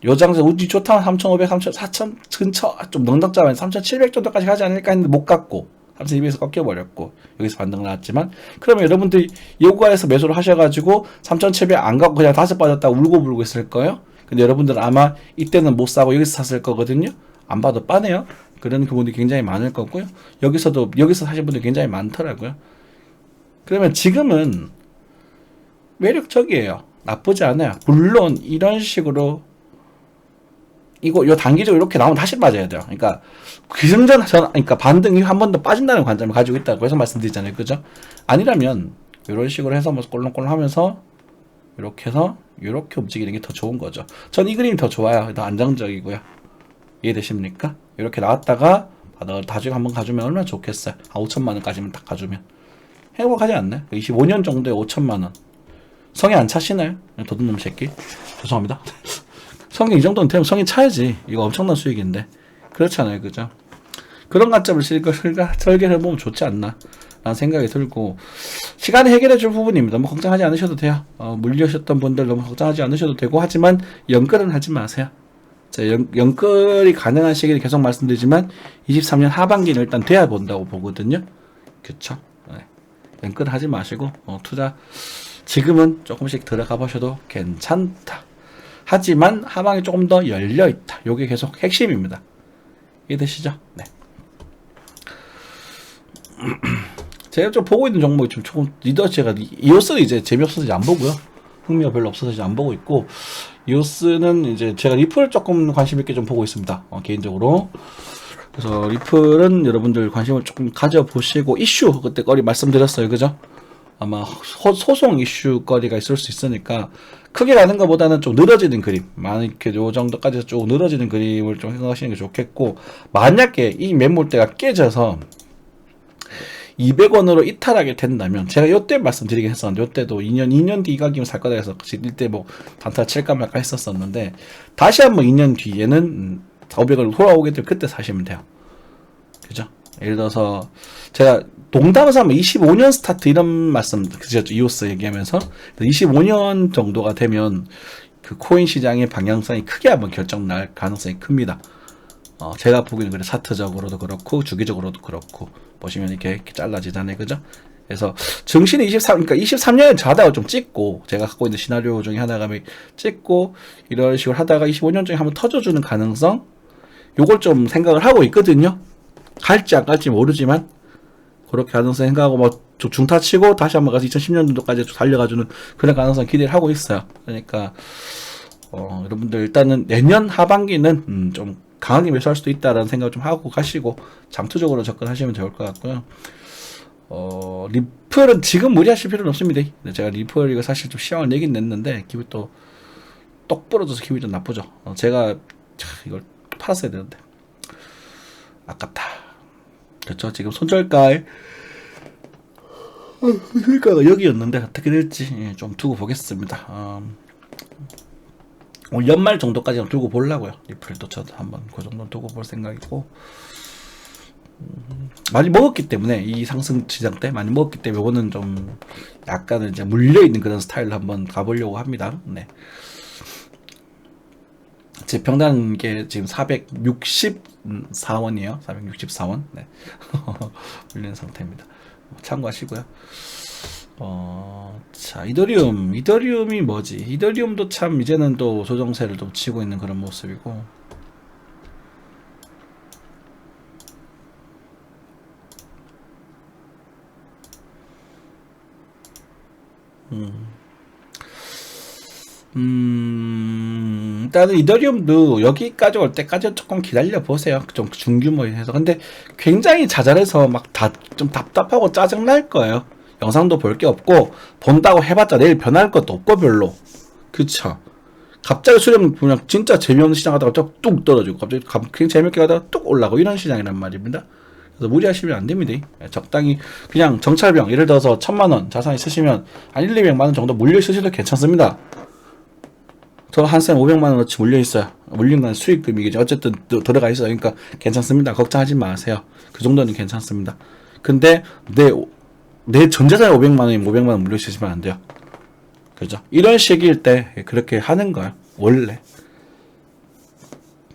요 장세 운이 좋다면 3,500, 3,000, 4,000 근처 좀 넉넉잡으면 3,700 정도까지 가지 않을까 했는데 못 갔고 3,200에서 꺾여버렸고 여기서 반등 나왔지만 그러면 여러분들이 요구가에서 매수를 하셔가지고 3,700 안 가고 그냥 다시 빠졌다고 울고 있을 거예요. 근데 여러분들은 아마 이때는 못 사고 여기서 샀을 거거든요. 안 봐도 빠네요. 그런 부분들이 굉장히 많을 거고요. 여기서 사신 분들이 굉장히 많더라고요. 그러면 지금은 매력적이에요. 나쁘지 않아요. 물론 이런 식으로 요 단기적으로 이렇게 나오면 다시 빠져야 돼요. 그러니까 그러니까 반등이 한 번 더 빠진다는 관점을 가지고 있다고 해서 말씀드리잖아요. 그죠? 아니라면 이런 식으로 해서 뭐 꼴렁꼴렁 하면서 이렇게 해서 이렇게 움직이는 게 더 좋은 거죠. 전 이 그림이 더 좋아요. 더 안정적이고요. 이해되십니까? 이렇게 나왔다가 나중에 한번 가주면 얼마나 좋겠어요. 한 5천만 원까지만 딱 가주면 행복하지 않나요? 25년 정도에 5천만 원. 성에 안 차시나요? 도둑놈 새끼. 죄송합니다. 성에 이 정도는 되면 성에 차야지. 이거 엄청난 수익인데. 그렇잖아요. 그죠? 그런 관점을 설계해보면 좋지 않나 라는 생각이 들고 시간이 해결해 줄 부분입니다. 너무 걱정하지 않으셔도 돼요. 물려셨던 분들 너무 걱정하지 않으셔도 되고 하지만 연끌은 하지 마세요. 자, 연끌이 가능한 시기를 계속 말씀드리지만 23년 하반기는 일단 돼야 본다고 보거든요. 그쵸? 네. 연끌 하지 마시고 투자 지금은 조금씩 들어가 보셔도 괜찮다. 하지만 하방이 조금 더 열려있다. 요게 계속 핵심입니다. 이해되시죠? 네. 제가 좀 보고 있는 종목이 좀 조금 제가 이오스는 이제 재미없어서 이제 안 보고요. 흥미가 별로 없어서 이제 안 보고 있고 이오스는 이제 제가 리플 조금 관심 있게 좀 보고 있습니다. 개인적으로. 그래서 리플은 여러분들 관심을 조금 가져보시고 이슈 그때 거리 말씀드렸어요. 그죠? 아마 소송 이슈 거리가 있을 수 있으니까 크게 가는 것보다는 좀 늘어지는 그림 이렇게 요 정도까지 쭉 늘어지는 그림을 좀 생각하시는 게 좋겠고 만약에 이 매물대가 깨져서 200원으로 이탈하게 된다면 제가 요때 말씀드리긴 했었는데 요때도 2년 뒤 가격이면 살 거다 해서 이때 뭐 단타 칠까 말까 했었었는데 다시 한번 2년 뒤에는 500원으로 돌아오게 되면 그때 사시면 돼요. 그죠? 예를 들어서 제가 농담에서 하면 25년 스타트 이런 말씀 드렸죠. 이오스 얘기하면서 25년 정도가 되면 그 코인 시장의 방향성이 크게 한번 결정 날 가능성이 큽니다. 제가 보기에는 그래 차트적으로도 그렇고 주기적으로도 그렇고 보시면 이렇게 잘라지잖아요. 그죠? 그래서 증시는 23년에 자다가 좀 찍고 제가 갖고 있는 시나리오 중에 하나가 찍고 이런 식으로 하다가 25년 중에 한번 터져주는 가능성 요걸 좀 생각을 하고 있거든요. 갈지 안 갈지 모르지만 그렇게 가능성 생각하고 뭐 중타 치고 다시 한번 가서 2010년도까지 달려가주는 그런 가능성 기대를 하고 있어요. 그러니까 여러분들 일단은 내년 하반기는 좀 강하게 매수할 수도 있다라는 생각을 좀 하고 가시고 장투적으로 접근하시면 좋을 것 같고요. 리플은 지금 무리하실 필요는 없습니다. 제가 리플 이거 사실 좀 시황을 내긴 냈는데 기분이 또 똑 부러져서 기분이 좀 나쁘죠. 제가 이걸 팔았어야 되는데 아깝다. 그렇죠. 지금 손절가에 손절가가 여기였는데 어떻게 될지 좀 두고 보겠습니다. 오늘 연말 정도까지는 두고 보려고요. 리플도 저도 한번 그 정도 두고 볼 생각이고 많이 먹었기 때문에 이 상승 시장 때 많이 먹었기 때문에 이거는 좀 약간은 이제 물려 있는 그런 스타일로 한번 가보려고 합니다. 네. 제 평단 게 지금 464원이에요. 464원. 네. 물리는 상태입니다. 참고하시고요. 자, 이더리움이 뭐지? 이더리움도 참 이제는 또 조정세를 좀 치고 있는 그런 모습이고. 일단은 이더리움도 여기까지 올 때까지 조금 기다려 보세요. 좀 중규모에서. 근데 굉장히 자잘해서 막 좀 답답하고 짜증날 거예요. 영상도 볼 게 없고 본다고 해봤자 내일 변할 것도 없고 별로. 그쵸? 갑자기 수렴 그냥 진짜 재미없는 시장 하다가 뚝 떨어지고 갑자기 그냥 재밌게 하다가 뚝 올라가고 이런 시장이란 말입니다. 그래서 무리하시면 안 됩니다. 적당히 그냥 정찰병 예를 들어서 1,000만원 자산 있으시면 한 1, 200만원 정도 물려 있으셔도 괜찮습니다. 저 한쌤 500만원어치 물려 있어요. 물린 건 수익금이겠죠. 어쨌든 들어가 있어요. 그러니까 괜찮습니다. 걱정하지 마세요. 그 정도는 괜찮습니다. 근데 내 전재산에 500만원이 500만원 물려 있으시면 안 돼요. 그죠? 이런 시기일 때 그렇게 하는 거예요. 원래.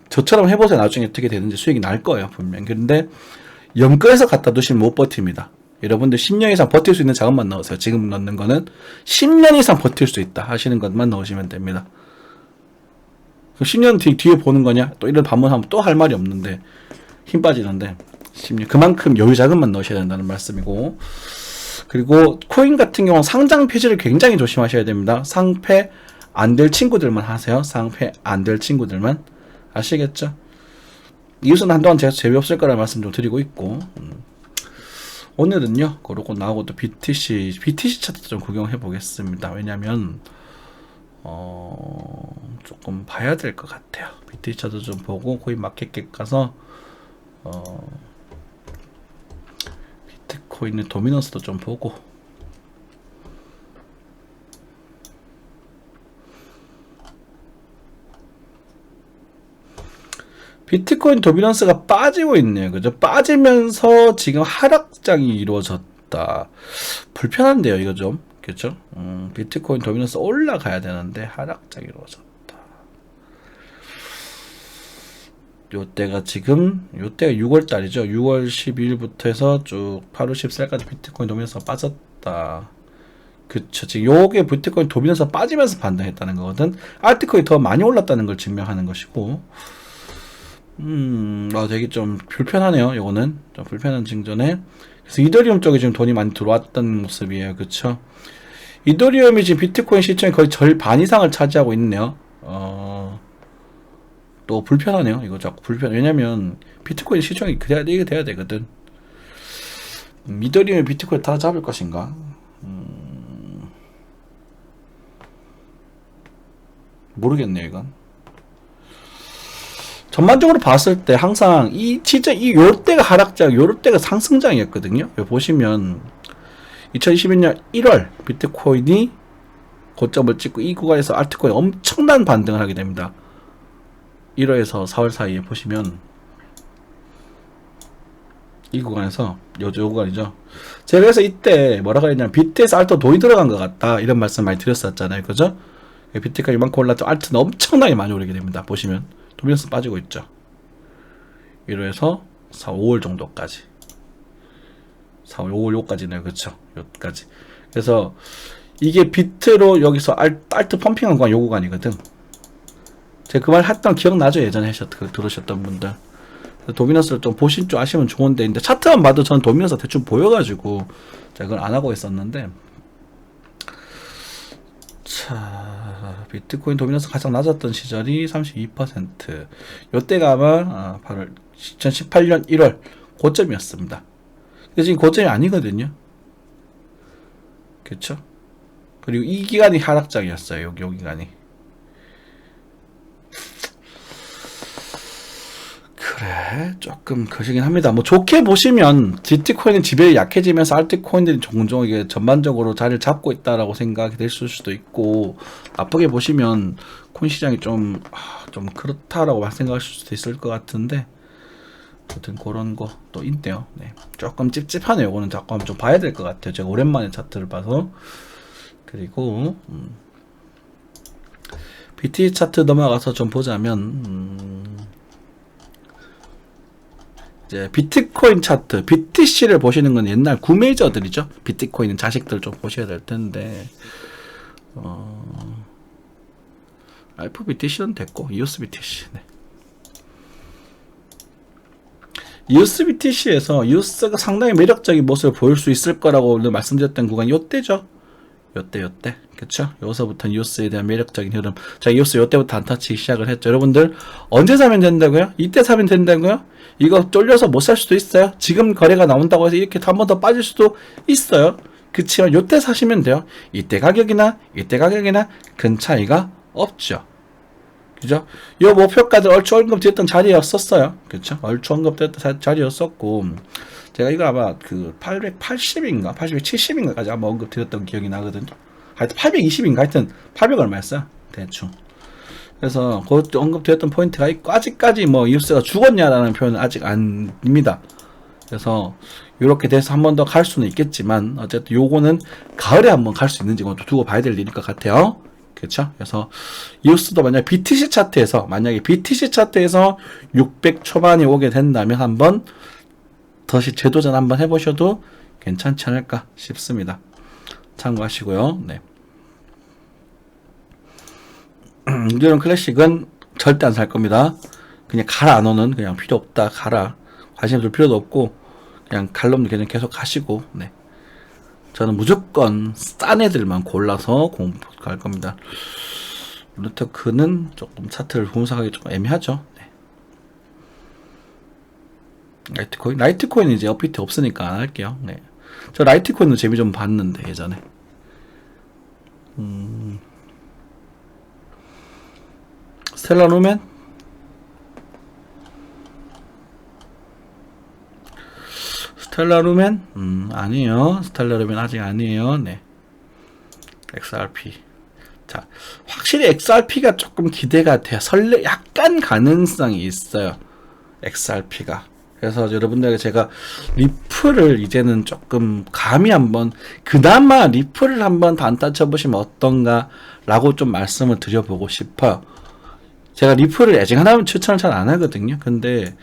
저처럼 해보세요. 나중에 어떻게 되는지 수익이 날 거예요. 분명. 근데 연끌에서 갖다 두시면 못 버팁니다. 여러분들 10년 이상 버틸 수 있는 자금만 넣으세요. 지금 넣는 거는 10년 이상 버틸 수 있다 하시는 것만 넣으시면 됩니다. 10년 뒤에 보는 거냐? 또 이런 반문하면 또 할 말이 없는데 힘 빠지는데 10년 그만큼 여유 자금만 넣으셔야 된다는 말씀이고, 그리고 코인 같은 경우는 상장 폐지를 굉장히 조심하셔야 됩니다. 상패 안 될 친구들만 하세요. 상패 안 될 친구들만. 아시겠죠? 이웃은 한동안 제가 재미없을 거라는 말씀 좀 드리고 있고, 오늘은요 그러고 나오고 또 BTC 차트 좀 구경해 보겠습니다. 왜냐면 조금 봐야 될 것 같아요. BTC 차트 좀 보고 코인 마켓캡 가서 비트코인의 도미넌스도 좀 보고, 비트코인 도미넌스가 빠지고 있네요. 그죠? 빠지면서 지금 하락장이 이루어졌다. 불편한데요, 이거 좀. 그렇죠? 비트코인 도미넌스 올라가야 되는데 하락장이 이루어졌다. 요때가 6월달이죠. 6월 12일부터 해서 쭉 8월 14일까지 비트코인 도미넌스가 빠졌다. 그쵸. 지금 요게 비트코인 도미넌스가 빠지면서 반등했다는 거거든. 알트코인이 더 많이 올랐다는 걸 증명하는 것이고, 되게 좀 불편하네요. 요거는 좀 불편한 징조네. 그래서 이더리움 쪽에 지금 돈이 많이 들어왔던 모습이에요. 그쵸? 이더리움이 지금 비트코인 시총의 거의 절반 이상을 차지하고 있네요. 또 불편하네요. 이거 자꾸 불편. 왜냐면 비트코인 시총이 이게 돼야 되거든. 이더리움이 비트코인 다 잡을 것인가? 모르겠네요, 이건. 전반적으로 봤을 때 항상 진짜 요때가 하락장, 요때가 상승장이었거든요. 여기 보시면 2021년 1월 비트코인이 고점을 찍고 이 구간에서 알트코인 엄청난 반등을 하게 됩니다. 1월에서 4월 사이에 보시면 이 구간에서 요 구간이죠. 제가 그래서 이때 뭐라고 했냐면 비트에서 알트 돈이 들어간 것 같다 이런 말씀 많이 드렸었잖아요. 그죠? 비트가 이만큼 올랐죠. 알트는 엄청나게 많이 오르게 됩니다. 보시면 도미넌스 빠지고 있죠. 1월에서 4, 5월 정도까지. 4월, 5월 요까지네요. 그쵸? 요까지. 그래서 이게 비트로 여기서 알트 펌핑한 구간 요 구간이거든. 제가 그 말 했던 기억나죠? 예전에 들으셨던 분들. 도미넌스를 좀 보신 줄 아시면 좋은데, 근데 차트만 봐도 저는 도미넌스 대충 보여가지고 제가 그걸 안 하고 있었는데, 자, 비트코인 도미넌스 가장 낮았던 시절이 32%. 요때가 아마 바로 2018년 1월 고점이었습니다. 근데 지금 고점이 아니거든요. 그쵸? 그리고 이 기간이 하락장이었어요. 요 기간이. 그래, 조금 거시긴 합니다. 뭐 좋게 보시면 비트코인은 지배력이 약해지면서 알트코인들이 종종 이게 전반적으로 자리를 잡고 있다라고 생각이 될 수도 있고, 나쁘게 보시면 코인 시장이 좀 그렇다라고 생각하실 수도 있을 것 같은데, 아무튼 그런 거 또 있네요. 네, 조금 찝찝하네요. 이거는 자꾸 한번 좀 봐야 될 것 같아요. 제가 오랜만에 차트를 봐서. 그리고 BT 차트 넘어가서 좀 보자면 이제 비트코인 차트, BTC를 보시는 건 옛날 구매저들이죠. 비트코인은 자식들 좀 보셔야 될 텐데, 알프 BTC는 됐고, 이오스 BTC. 네. 이오스 BTC에서 이오스가 상당히 매력적인 모습을 보일 수 있을 거라고 오늘 말씀드렸던 구간이 요때죠. 요때. 그쵸? 여기서부터 이오스에 대한 매력적인 흐름. 자, 이오스 요때부터 안타치기 시작을 했죠. 여러분들, 언제 사면 된다고요? 이때 사면 된다고요? 이거 쫄려서 못 살 수도 있어요. 지금 거래가 나온다고 해서 이렇게 한 번 더 빠질 수도 있어요. 그치만 요때 사시면 돼요. 이때 가격이나 큰 차이가 없죠. 그죠? 이 목표가들 얼추 언급됐던 자리였었어요. 그쵸? 얼추 언급됐던 자리였었고, 제가 이거 아마 그 880인가 870인가까지 아마 언급드렸던 기억이 나거든요. 하여튼 820인가 하여튼 800 얼마였어요. 대충. 그래서 그것도 언급되었던 포인트가 있고, 아직까지 뭐 이우스가 죽었냐라는 표현은 아직 아닙니다. 그래서 이렇게 돼서 한 번 더 갈 수는 있겠지만, 어쨌든 요거는 가을에 한번 갈 수 있는지 그것도 두고 봐야 될 일일 것 같아요. 그렇죠? 그래서 이우스도 만약에 BTC 차트에서 600 초반이 오게 된다면 한번 다시 재도전 한번 해보셔도 괜찮지 않을까 싶습니다. 참고하시고요. 네. 이런 클래식은 절대 안 살 겁니다. 그냥 가라. 너는 그냥 필요 없다. 가라. 관심 둘 필요도 없고 그냥 갈 놈들 그냥 계속 가시고. 네. 저는 무조건 싼 애들만 골라서 갈 겁니다. 루테크는 조금 차트를 분석하기 좀 애매하죠. 네. 라이트코인 이제 업비트 없으니까 안 할게요. 네. 저 라이트코인도 재미 좀 봤는데 예전에. 스텔라 루멘? 스텔라 루멘? 아니에요. 스텔라 루멘 아직 아니에요. 네. XRP. 자, 확실히 XRP가 조금 기대가 돼요. 약간 가능성이 있어요. XRP가. 그래서 여러분들에게 제가 리플을 이제는 조금 감히 한번, 그나마 리플을 한번 단타 쳐보시면 어떤가 라고 좀 말씀을 드려보고 싶어요. 제가 리플을 애증하다면 추천을 잘 안 하거든요. 근데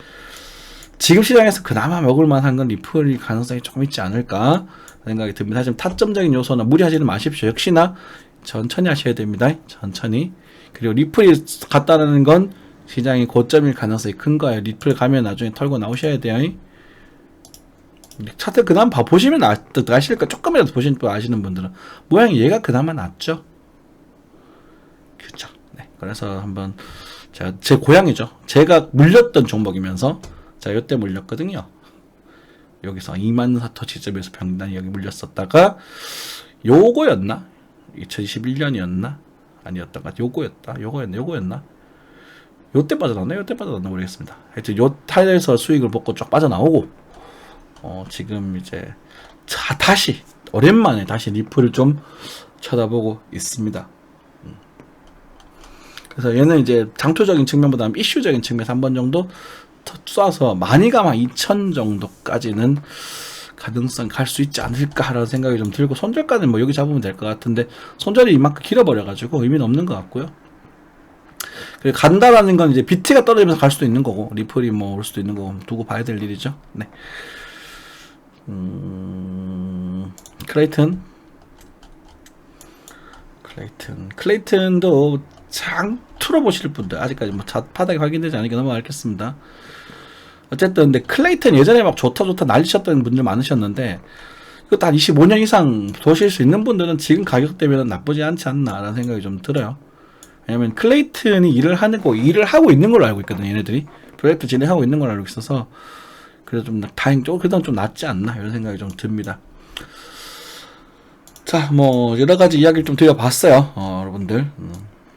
지금 시장에서 그나마 먹을만한 건 리플이 가능성이 조금 있지 않을까 생각이 듭니다. 하지만 타점적인 요소나 무리하지는 마십시오. 역시나 천천히 하셔야 됩니다. 천천히. 그리고 리플이 갔다는 건 시장이 고점일 가능성이 큰 거예요. 리플 가면 나중에 털고 나오셔야 돼요. 차트 그나마 보시면 아실까? 조금이라도 보시면 아시는 분들은 모양이 얘가 그나마 낫죠. 그렇죠. 네. 그래서 한번 제가 제 고향이죠. 제가 물렸던 종목이면서 자 요때 물렸거든요. 여기서 2만 사토시점에서 평단이 여기 물렸었다가 요거였나? 2021년이었나? 아니었던 것 같아. 요거였나? 요때 빠져나왔나 모르겠습니다. 하여튼 요 타일에서 수익을 먹고 쫙 빠져나오고 지금 이제 다시 오랜만에 다시 리플을 좀 쳐다보고 있습니다. 그래서 얘는 이제 장투적인 측면보다는 이슈적인 측면에서 한 번 정도 쏴서 많이 가면 2,000 정도까지는 가능성 갈 수 있지 않을까라는 생각이 좀 들고, 손절가는 뭐 여기 잡으면 될 것 같은데 손절이 이만큼 길어버려가지고 의미는 없는 것 같고요. 그리고 간다라는 건 이제 비트가 떨어지면서 갈 수도 있는 거고 리플이 뭐 올 수도 있는 거고 두고 봐야 될 일이죠. 네. 클레이튼도 장투로 보실 분들 아직까지 뭐 바닥이 확인되지 않으니까 넘어가겠습니다. 어쨌든 근데 클레이튼 예전에 막 좋다 난리쳤던 분들 많으셨는데 이거 한 25년 이상 보실 수 있는 분들은 지금 가격 대비는 나쁘지 않지 않나라는 생각이 좀 들어요. 왜냐면 클레이튼이 일을 하고 있는 걸로 알고 있거든요. 얘네들이 프로젝트 진행하고 있는 걸로 알고 있어서 그래서 좀 그래도 좀 낫지 않나 이런 생각이 좀 듭니다. 자, 뭐 여러 가지 이야기를 좀 드려봤어요. 여러분들.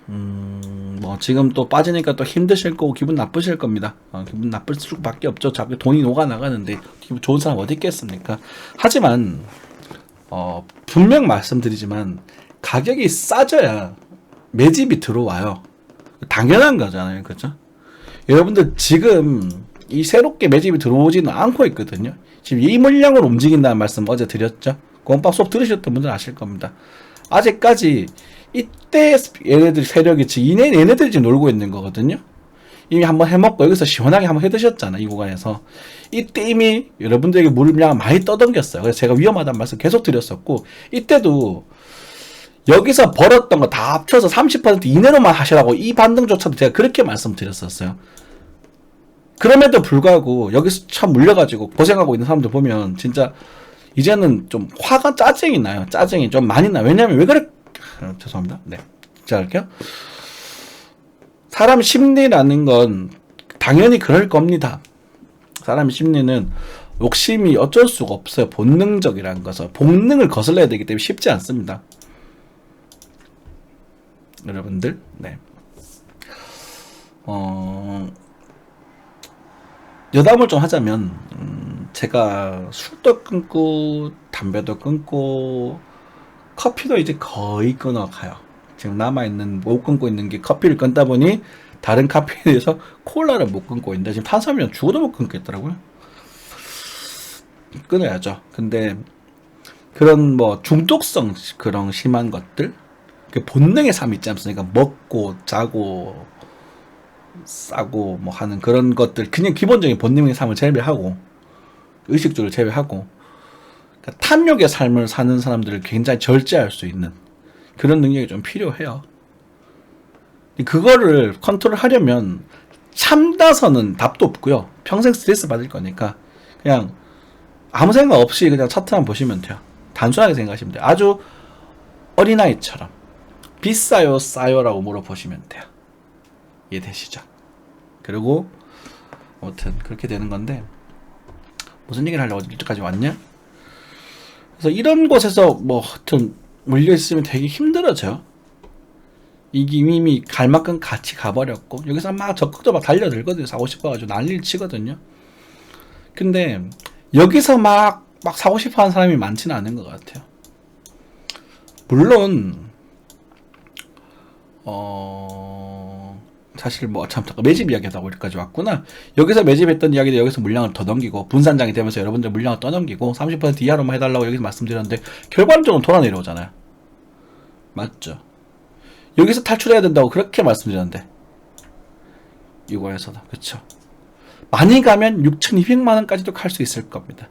뭐 지금 또 빠지니까 또 힘드실 거고 기분 나쁘실 겁니다. 기분 나쁠 수밖에 없죠. 자꾸 돈이 녹아 나가는데 기분 좋은 사람 어디 있겠습니까? 하지만 분명 말씀드리지만 가격이 싸져야 매집이 들어와요. 당연한 거잖아요. 그렇죠? 여러분들 지금 이 새롭게 매집이 들어오지는 않고 있거든요. 지금 이 물량으로 움직인다는 말씀 어제 드렸죠. 공방 수업 들으셨던 분들 아실 겁니다. 아직까지 이때 얘네들 세력이 지금 얘네들이 지금 놀고 있는 거거든요. 이미 한번 해먹고 여기서 시원하게 한번 해드셨잖아. 이 구간에서 이때 이미 여러분들에게 물량을 많이 떠넘겼어요. 그래서 제가 위험하다는 말씀 계속 드렸었고, 이때도 여기서 벌었던 거 다 합쳐서 30% 이내로만 하시라고 이 반등조차도 제가 그렇게 말씀드렸었어요. 그럼에도 불구하고 여기서 참 물려가지고 고생하고 있는 사람들 보면 진짜 이제는 좀 화가 짜증이 나요. 짜증이 좀 많이 나요. 왜냐면 왜 그래? 죄송합니다. 네. 자, 할게요. 사람 심리라는 건 당연히 그럴 겁니다. 사람 심리는 욕심이 어쩔 수가 없어요. 본능적이라는 것은. 본능을 거슬러야 되기 때문에 쉽지 않습니다. 여러분들, 네. 여담을 좀 하자면, 제가 술도 끊고, 담배도 끊고, 커피도 이제 거의 끊어가요. 지금 남아있는, 못 끊고 있는 게 커피를 끊다 보니, 다른 카페에 대해서 콜라를 못 끊고 있는데, 지금 탄수화물은 죽어도 못 끊겠더라고요. 끊어야죠. 근데, 그런 뭐, 중독성 그런 심한 것들? 그 본능의 삶 있지 않습니까? 먹고, 자고, 싸고, 뭐 하는 그런 것들, 그냥 기본적인 본능의 삶을 제외하고, 의식주를 제외하고, 그러니까 탐욕의 삶을 사는 사람들을 굉장히 절제할 수 있는 그런 능력이 좀 필요해요. 그거를 컨트롤 하려면 참다서는 답도 없고요. 평생 스트레스 받을 거니까 그냥 아무 생각 없이 그냥 차트만 보시면 돼요. 단순하게 생각하시면 돼요. 아주 어린아이처럼 비싸요 싸요 라고 물어보시면 돼요. 이해되시죠? 그리고 아무튼 그렇게 되는 건데, 무슨 얘기를 하려고 이때까지 왔냐? 그래서 이런 곳에서 뭐 하여튼 물려있으면 되게 힘들어져요. 이게 이미 갈 만큼 같이 가버렸고, 여기서 막 적극적으로 막 달려들거든요. 사고 싶어가지고 난리를 치거든요. 근데 여기서 막 사고 싶어 하는 사람이 많지는 않은 것 같아요. 물론 사실 뭐 참 잠깐 매집 이야기하다가 여기까지 왔구나. 여기서 매집했던 이야기들 여기서 물량을 더 넘기고 분산장이 되면서 여러분들 물량을 떠넘기고 30% 이하로만 해달라고 여기서 말씀드렸는데 결과적으로 돌아 내려오잖아요. 맞죠? 여기서 탈출해야 된다고 그렇게 말씀드렸는데 이거에서도 그쵸? 많이 가면 6,200만원까지도 갈 수 있을 겁니다.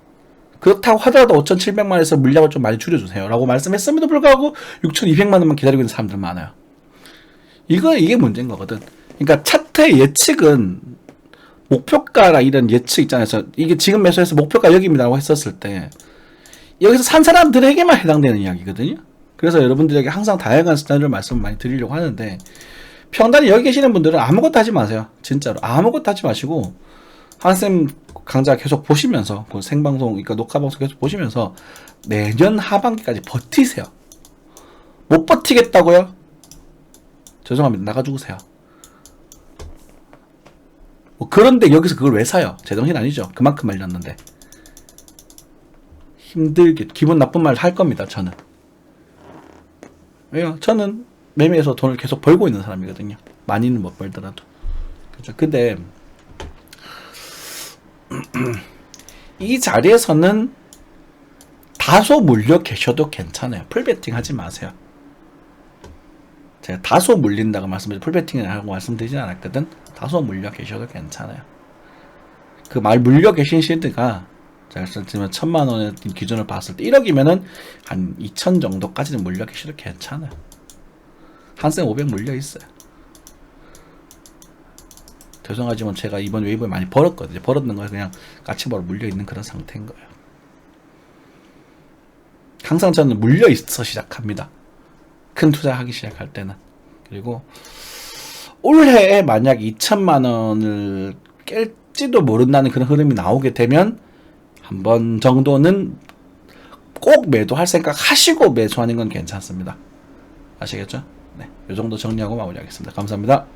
그렇다고 하더라도 5,700만원에서 물량을 좀 많이 줄여주세요 라고 말씀했음에도 불구하고 6,200만원만 기다리고 있는 사람들 많아요. 이게 문제인 거거든. 그러니까 차트의 예측은 목표가라 이런 예측 있잖아요. 이게 지금 매수해서 목표가 여기입니다라고 했었을 때 여기서 산 사람들에게만 해당되는 이야기거든요. 그래서 여러분들에게 항상 다양한 시나리오를 말씀을 많이 드리려고 하는데, 평단에 여기 계시는 분들은 아무것도 하지 마세요. 진짜로 아무것도 하지 마시고 한쌤 강좌 계속 보시면서, 그 생방송 그러니까 녹화방송 계속 보시면서 내년 하반기까지 버티세요. 못 버티겠다고요? 죄송합니다. 나가 죽으세요. 뭐 그런데 여기서 그걸 왜 사요? 제정신 아니죠. 그만큼 말렸는데. 힘들게 기분 나쁜 말 할 겁니다. 저는. 왜요? 저는 매매에서 돈을 계속 벌고 있는 사람이거든요. 많이는 못 벌더라도. 그죠? 근데 이 자리에서는 다소 물려 계셔도 괜찮아요. 풀베팅 하지 마세요. 제가 다소 물린다고 말씀드리지 풀베팅이라고 말씀드리진 않았거든. 다소 물려 계셔도 괜찮아요. 그 말 물려 계신 시드가 제가 썼지만 1,000만원의 기준을 봤을 때 1억이면은 한 2,000 정도까지는 물려 계셔도 괜찮아요. 한생 500 물려 있어요. 죄송하지만 제가 이번 웨이브에 많이 벌었거든요. 벌었는 거에 그냥 까치바로 물려 있는 그런 상태인 거예요. 항상 저는 물려 있어 시작합니다. 큰 투자하기 시작할 때는. 그리고 올해에 만약 2,000만원을 깰지도 모른다는 그런 흐름이 나오게 되면 한 번 정도는 꼭 매도할 생각 하시고 매수하는 건 괜찮습니다. 아시겠죠? 네, 이 정도 정리하고 마무리하겠습니다. 감사합니다.